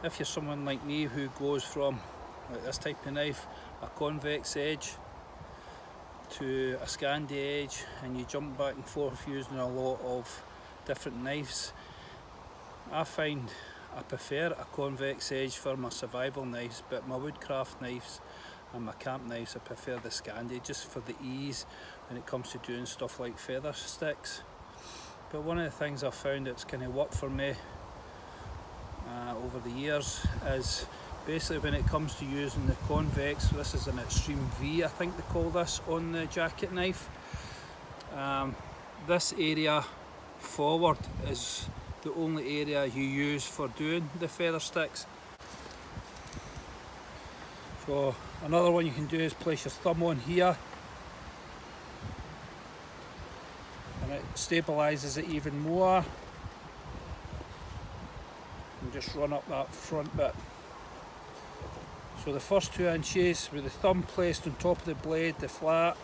if you're someone like me who goes from like this type of knife, a convex edge to a Scandi edge, and you jump back and forth using a lot of different knives, I find I prefer a convex edge for my survival knives, but my woodcraft knives and my camp knives I prefer the Scandi just for the ease when it comes to doing stuff like feather sticks. But one of the things I've found that's kind of worked for me over the years is basically when it comes to using the convex, this is an extreme V I think they call this on the jacket knife. This area forward is the only area you use for doing the feather sticks. So another one you can do is place your thumb on here, and it stabilises it even more, and just run up that front bit. So the first 2 inches with the thumb placed on top of the blade, the flat,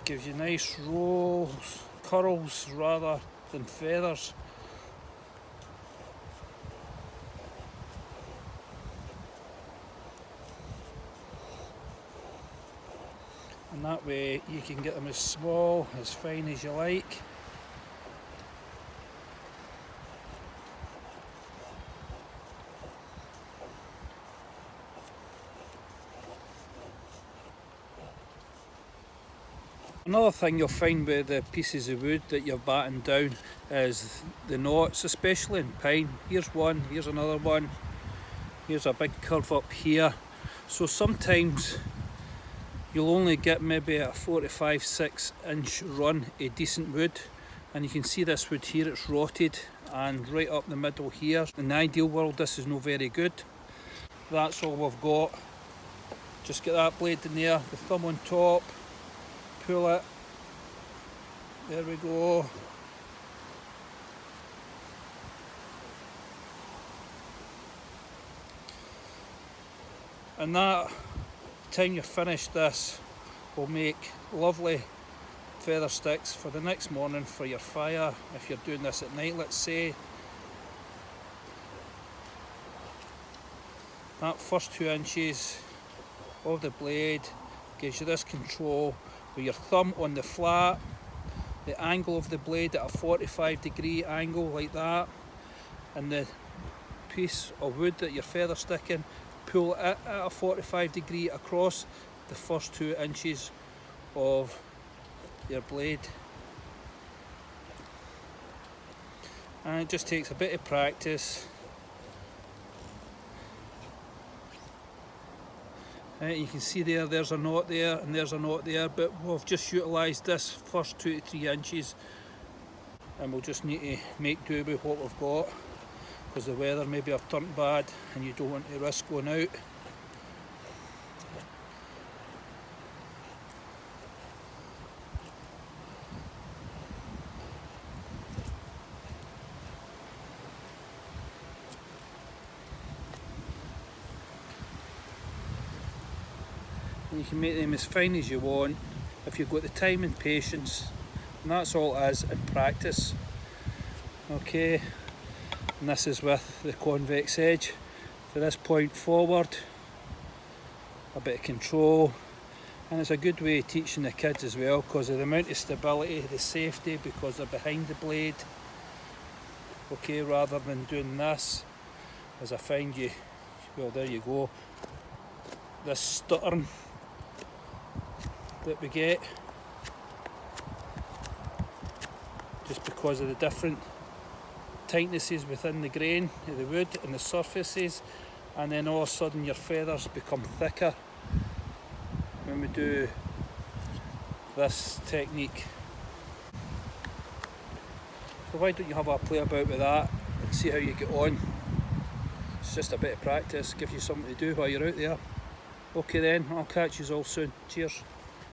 gives you nice rolls, curls rather than feathers. And that way you can get them as small, as fine as you like. Another thing you'll find with the pieces of wood that you're batting down is the knots, especially in pine. Here's one, here's another one, here's a big curve up here. So sometimes you'll only get maybe a 4 to 5-6 inch run of decent wood, and you can see this wood here, it's rotted, and right up the middle here. In the ideal world this is no very good. That's all we've got. Just get that blade in there, the thumb on top, pull it, there we go. And that time you finish this will make lovely feather sticks for the next morning for your fire. If you're doing this at night, let's say, that first 2 inches of the blade gives you this control with your thumb on the flat, the angle of the blade at a 45-degree angle like that, and the piece of wood that you're feather sticking, pull it at a 45-degree across the first 2 inches of your blade. And it just takes a bit of practice. You can see there's a knot there and there's a knot there, but we've just utilised this first 2 to 3 inches, and we'll just need to make do with what we've got, because the weather maybe have turned bad and you don't want to risk going out. You can make them as fine as you want if you've got the time and patience, and that's all it is, in practice. Okay, and this is with the convex edge. For this point forward, a bit of control, and it's a good way of teaching the kids as well, because of the amount of stability, the safety, because they're behind the blade. Okay, rather than doing this, as I find you, well, there you go, this stuttering that we get just because of the different tightnesses within the grain of the wood and the surfaces, and then all of a sudden your feathers become thicker when we do this technique. So why don't you have a play about with that and see how you get on. It's just a bit of practice, give you something to do while you're out there. Okay then, I'll catch you all soon. Cheers.